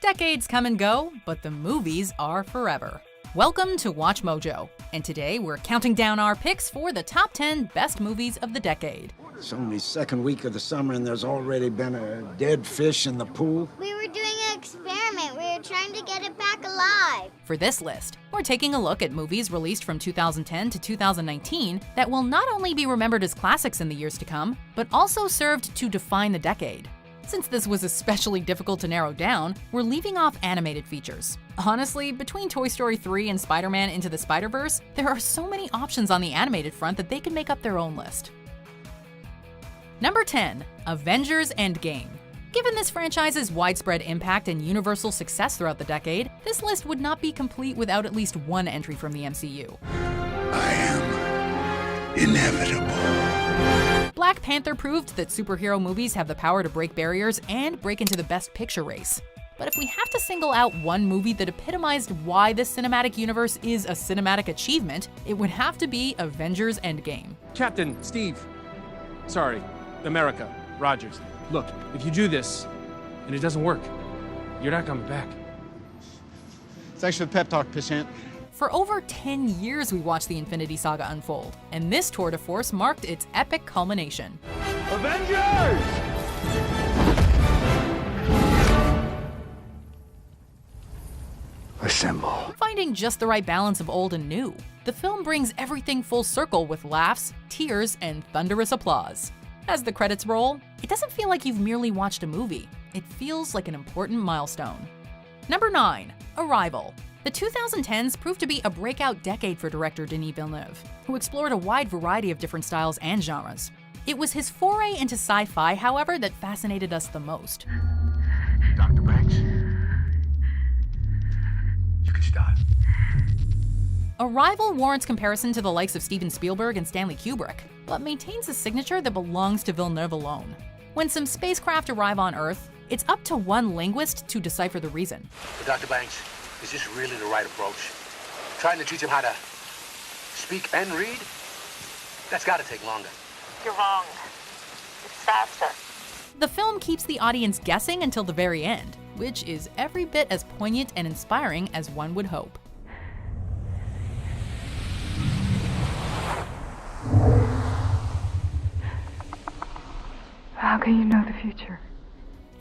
Decades come and go, but the movies are forever. Welcome to Watch Mojo, and today we're counting down our picks for the top 10 best movies of the decade. It's only second week of the summer and there's already been a dead fish in the pool. We were doing an experiment. We were trying to get it back alive. For this list, we're taking a look at movies released from 2010 to 2019 that will not only be remembered as classics in the years to come, but also served to define the decade. Since this was especially difficult to narrow down, we're leaving off animated features. Honestly, between Toy Story 3 and Spider-Man Into the Spider-Verse, there are so many options on the animated front that they could make up their own list. Number 10, Avengers Endgame. Given this franchise's widespread impact and universal success throughout the decade, this list would not be complete without at least one entry from the MCU. I am inevitable. Black Panther proved that superhero movies have the power to break barriers and break into the Best Picture race. But if we have to single out one movie that epitomized why this cinematic universe is a cinematic achievement, it would have to be Avengers Endgame. Captain, Steve. Sorry, America, Rogers. Look, if you do this and it doesn't work, you're not coming back. Thanks for the pep talk, Pissant. For over 10 years, we watched the Infinity Saga unfold, and this tour de force marked its epic culmination. Avengers! Assemble. Finding just the right balance of old and new, the film brings everything full circle with laughs, tears, and thunderous applause. As the credits roll, it doesn't feel like you've merely watched a movie. It feels like an important milestone. Number 9, Arrival. The 2010s proved to be a breakout decade for director Denis Villeneuve, who explored a wide variety of different styles and genres. It was his foray into sci-fi, however, that fascinated us the most. Dr. Banks, you can start. Arrival warrants comparison to the likes of Steven Spielberg and Stanley Kubrick, but maintains a signature that belongs to Villeneuve alone. When some spacecraft arrive on Earth, it's up to one linguist to decipher the reason. But Dr. Banks, is this really the right approach? Trying to teach him how to speak and read? That's gotta take longer. You're wrong. It's faster. The film keeps the audience guessing until the very end, which is every bit as poignant and inspiring as one would hope. How can you know the future?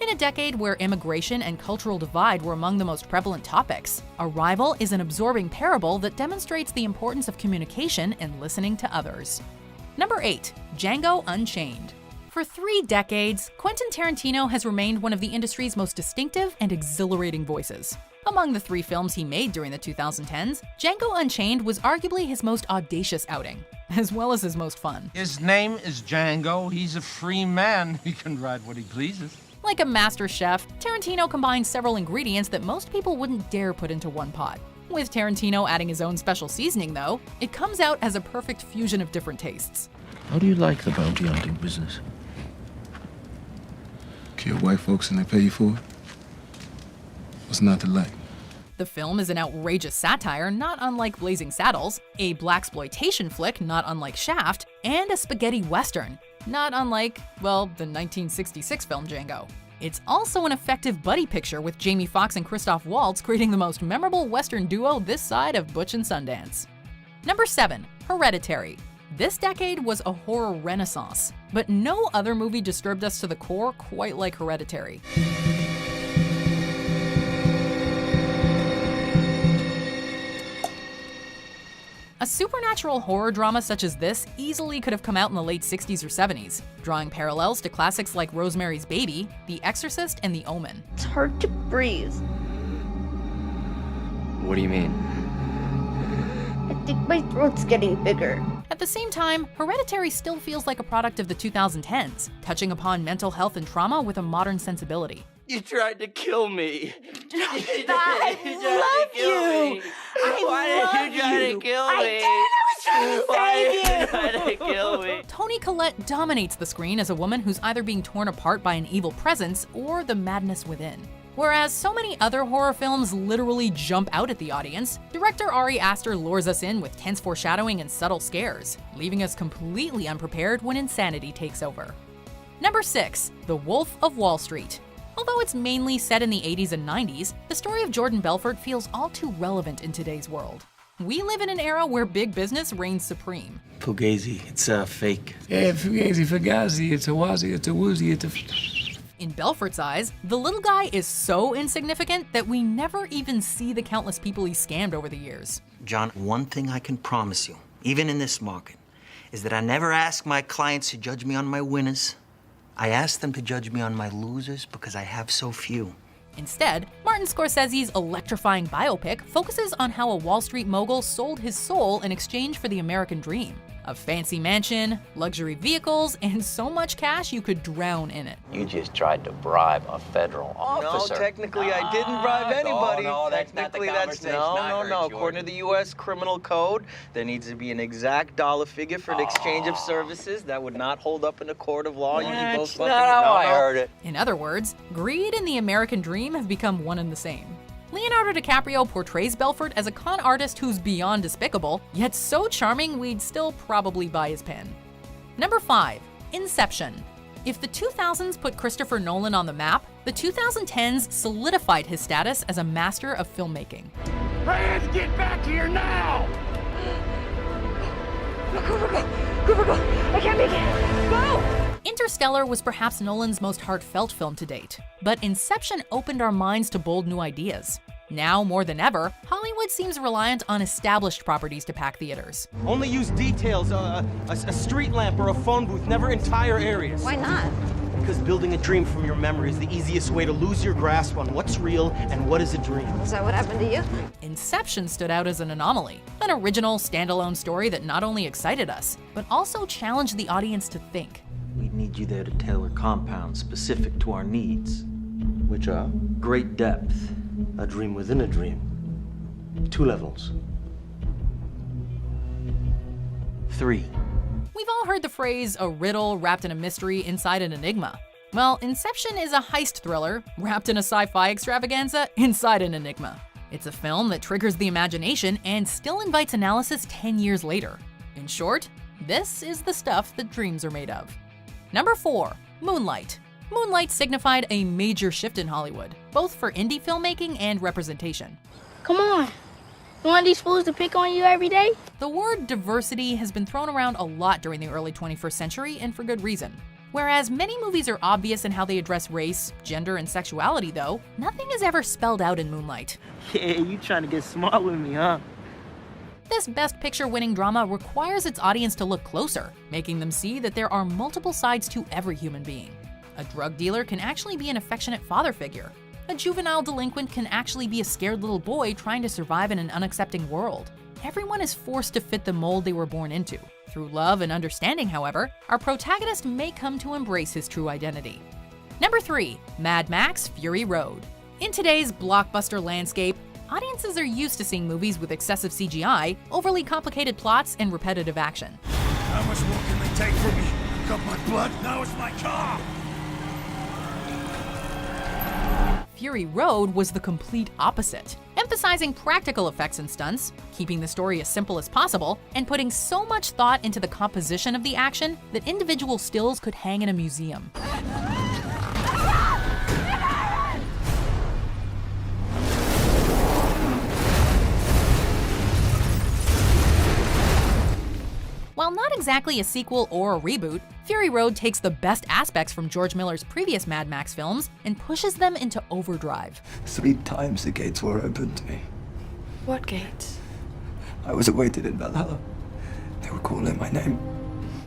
In a decade where immigration and cultural divide were among the most prevalent topics, Arrival is an absorbing parable that demonstrates the importance of communication and listening to others. Number 8, Django Unchained. For 3 decades, Quentin Tarantino has remained one of the industry's most distinctive and exhilarating voices. Among the 3 films he made during the 2010s, Django Unchained was arguably his most audacious outing, as well as his most fun. His name is Django. He's a free man. He can ride what he pleases. Like a master chef, Tarantino combines several ingredients that most people wouldn't dare put into one pot. With Tarantino adding his own special seasoning, though, it comes out as a perfect fusion of different tastes. How do you like the bounty hunting business? Kill white folks and they pay you for it? What's not to like? The film is an outrageous satire not unlike Blazing Saddles, a blaxploitation flick not unlike Shaft, and a spaghetti western not unlike, well, the 1966 film Django. It's also an effective buddy picture with Jamie Foxx and Christoph Waltz creating the most memorable western duo this side of Butch and Sundance. Number 7, Hereditary. This decade was a horror renaissance, but no other movie disturbed us to the core quite like Hereditary. A supernatural horror drama such as this easily could have come out in the late 60s or 70s, drawing parallels to classics like Rosemary's Baby, The Exorcist, and The Omen. It's hard to breathe. What do you mean? I think my throat's getting bigger. At the same time, Hereditary still feels like a product of the 2010s, touching upon mental health and trauma with a modern sensibility. You tried to kill me. I love you. Why did you try to kill me? I did. I was trying to save you. Why did you try to kill me? Toni Collette dominates the screen as a woman who's either being torn apart by an evil presence or the madness within. Whereas so many other horror films literally jump out at the audience, director Ari Aster lures us in with tense foreshadowing and subtle scares, leaving us completely unprepared when insanity takes over. Number 6, The Wolf of Wall Street. Although it's mainly set in the 80s and 90s, the story of Jordan Belfort feels all too relevant in today's world. We live in an era where big business reigns supreme. Fugazi, it's fake. Yeah, Fugazi, it's a wazi, it's a woozy, it's a... In Belfort's eyes, the little guy is so insignificant that we never even see the countless people he scammed over the years. John, one thing I can promise you, even in this market, is that I never ask my clients to judge me on my winners. I ask them to judge me on my losers because I have so few. Instead, Martin Scorsese's electrifying biopic focuses on how a Wall Street mogul sold his soul in exchange for the American dream. A fancy mansion, luxury vehicles, and so much cash you could drown in it. You just tried to bribe a federal officer. No, technically I didn't bribe anybody. No, that's not the conversation I heard, Jordan. According to the U.S. criminal code, there needs to be an exact dollar figure for the exchange of services that would not hold up in a court of law. That's not how I heard it. In other words, greed and the American dream have become one and the same. Leonardo DiCaprio portrays Belfort as a con artist who's beyond despicable, yet so charming we'd still probably buy his pen. Number 5. Inception. If the 2000s put Christopher Nolan on the map, the 2010s solidified his status as a master of filmmaking. Hands, get back here now! Go! I can't make it! Go! Interstellar was perhaps Nolan's most heartfelt film to date, but Inception opened our minds to bold new ideas. Now, more than ever, Hollywood seems reliant on established properties to pack theaters. Only use details, a street lamp or a phone booth, never entire areas. Why not? Because building a dream from your memory is the easiest way to lose your grasp on what's real and what is a dream. Is that what happened to you? Inception stood out as an anomaly, an original, standalone story that not only excited us, but also challenged the audience to think. We need you there to tailor compounds specific to our needs. Which are? Great depth. A dream within a dream. 2 levels. 3. We've all heard the phrase, a riddle wrapped in a mystery inside an enigma. Well, Inception is a heist thriller wrapped in a sci-fi extravaganza inside an enigma. It's a film that triggers the imagination and still invites analysis 10 years later. In short, this is the stuff that dreams are made of. Number 4. Moonlight. Moonlight signified a major shift in Hollywood, both for indie filmmaking and representation. Come on. You want these fools to pick on you every day? The word diversity has been thrown around a lot during the early 21st century, and for good reason. Whereas many movies are obvious in how they address race, gender, and sexuality, though, nothing is ever spelled out in Moonlight. Yeah, you trying to get smart with me, huh? This Best Picture-winning drama requires its audience to look closer, making them see that there are multiple sides to every human being. A drug dealer can actually be an affectionate father figure. A juvenile delinquent can actually be a scared little boy trying to survive in an unaccepting world. Everyone is forced to fit the mold they were born into. Through love and understanding, however, our protagonist may come to embrace his true identity. Number 3. Mad Max: Fury Road. In today's blockbuster landscape, audiences are used to seeing movies with excessive CGI, overly complicated plots, and repetitive action. How much more can they take from me? I got my blood, now it's my car! Fury Road was the complete opposite, emphasizing practical effects and stunts, keeping the story as simple as possible, and putting so much thought into the composition of the action that individual stills could hang in a museum. While not exactly a sequel or a reboot, Fury Road takes the best aspects from George Miller's previous Mad Max films and pushes them into overdrive. 3 times the gates were opened to me. What gates? I was awaited in Valhalla. They were calling my name.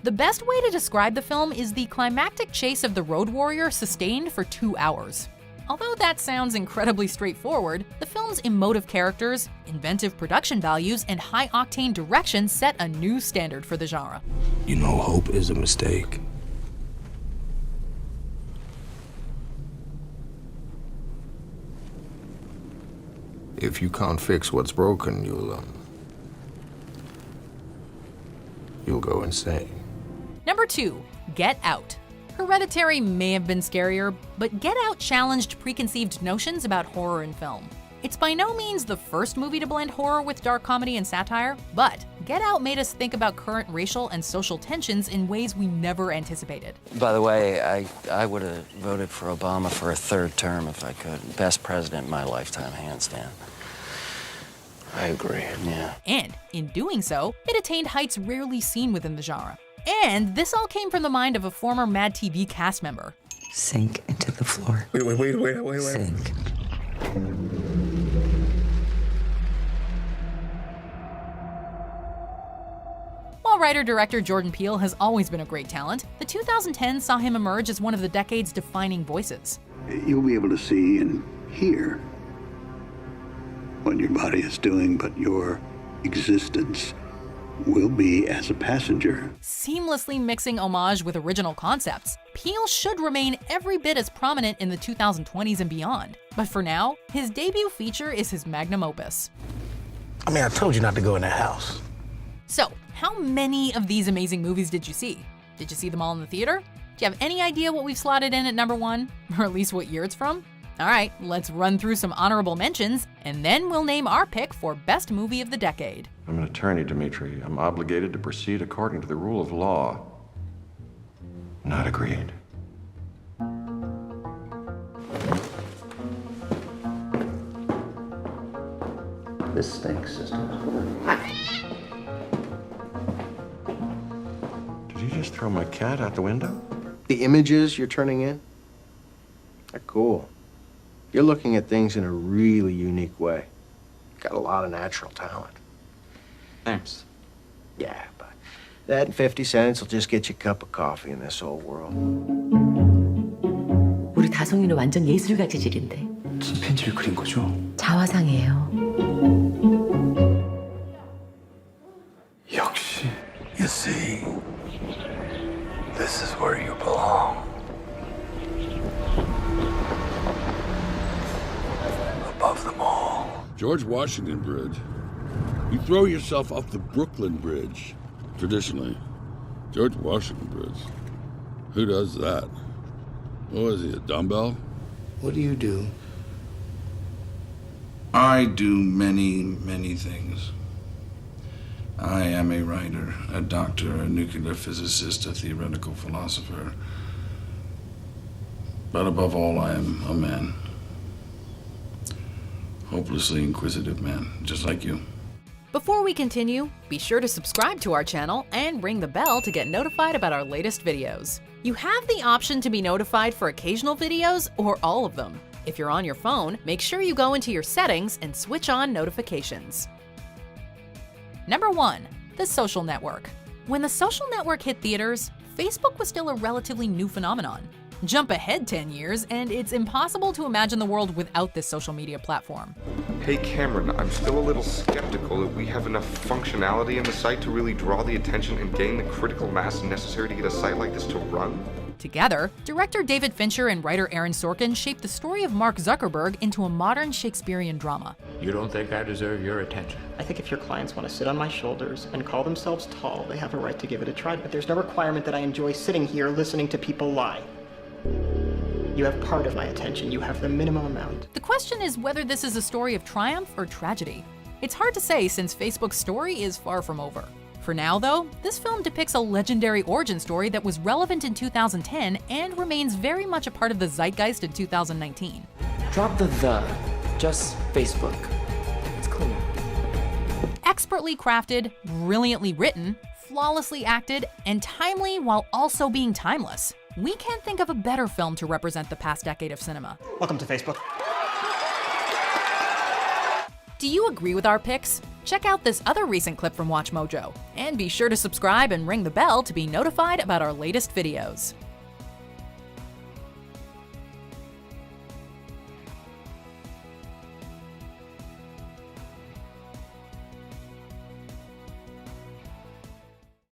The best way to describe the film is the climactic chase of the Road Warrior sustained for 2 hours. Although that sounds incredibly straightforward, the film's emotive characters, inventive production values, and high-octane direction set a new standard for the genre. You know, hope is a mistake. If you can't fix what's broken, you'll go insane. Number 2. Get Out. Hereditary may have been scarier, but Get Out challenged preconceived notions about horror in film. It's by no means the first movie to blend horror with dark comedy and satire, but Get Out made us think about current racial and social tensions in ways we never anticipated. By the way, I would have voted for Obama for a third term if I could. Best president in my lifetime, hands down. I agree, yeah. And in doing so, it attained heights rarely seen within the genre. And this all came from the mind of a former Mad TV cast member. Sink into the floor. Wait. Sink. While writer-director Jordan Peele has always been a great talent, the 2010s saw him emerge as one of the decade's defining voices. You'll be able to see and hear what your body is doing, but your existence will be as a passenger. Seamlessly mixing homage with original concepts, Peele should remain every bit as prominent in the 2020s and beyond. But for now, his debut feature is his magnum opus. I mean, I told you not to go in that house. So, how many of these amazing movies did you see? Did you see them all in the theater? Do you have any idea what we've slotted in at number 1? Or at least what year it's from? Alright, let's run through some honorable mentions, and then we'll name our pick for Best Movie of the Decade. I'm an attorney, Dimitri. I'm obligated to proceed according to the rule of law. Not agreed. This stinks, sister. Did you just throw my cat out the window? The images you're turning in, they're cool. You're looking at things in a really unique way. Got a lot of natural talent. Thanks. Yeah, but that and 50 cents will just get you a cup of coffee in this old world. 우리 다송이는 완전 예술가 재질인데. 무슨 편지를 그린 거죠? 자화상이에요. 역시. You see, this is where you belong. Above them all. George Washington Bridge. You throw yourself off the Brooklyn Bridge, traditionally. George Washington Bridge. Who does that? What was he, a dumbbell? What do you do? I do many, many things. I am a writer, a doctor, a nuclear physicist, a theoretical philosopher. But above all, I am a man. Hopelessly inquisitive man, just like you. Before we continue, be sure to subscribe to our channel and ring the bell to get notified about our latest videos. You have the option to be notified for occasional videos or all of them. If you're on your phone, make sure you go into your settings and switch on notifications. Number 1. The Social Network. When The Social Network hit theaters, Facebook was still a relatively new phenomenon. Jump ahead 10 years, and it's impossible to imagine the world without this social media platform. Hey Cameron, I'm still a little skeptical that we have enough functionality in the site to really draw the attention and gain the critical mass necessary to get a site like this to run. Together, director David Fincher and writer Aaron Sorkin shaped the story of Mark Zuckerberg into a modern Shakespearean drama. You don't think I deserve your attention? I think if your clients want to sit on my shoulders and call themselves tall, they have a right to give it a try, but there's no requirement that I enjoy sitting here listening to people lie. You have part of my attention. You have the minimum amount. The question is whether this is a story of triumph or tragedy. It's hard to say since Facebook's story is far from over. For now, though, this film depicts a legendary origin story that was relevant in 2010 and remains very much a part of the zeitgeist in 2019. Drop the. Just Facebook. It's clean. Expertly crafted, brilliantly written, flawlessly acted, and timely while also being timeless. We can't think of a better film to represent the past decade of cinema. Welcome to Facebook. Do you agree with our picks? Check out this other recent clip from WatchMojo, and be sure to subscribe and ring the bell to be notified about our latest videos.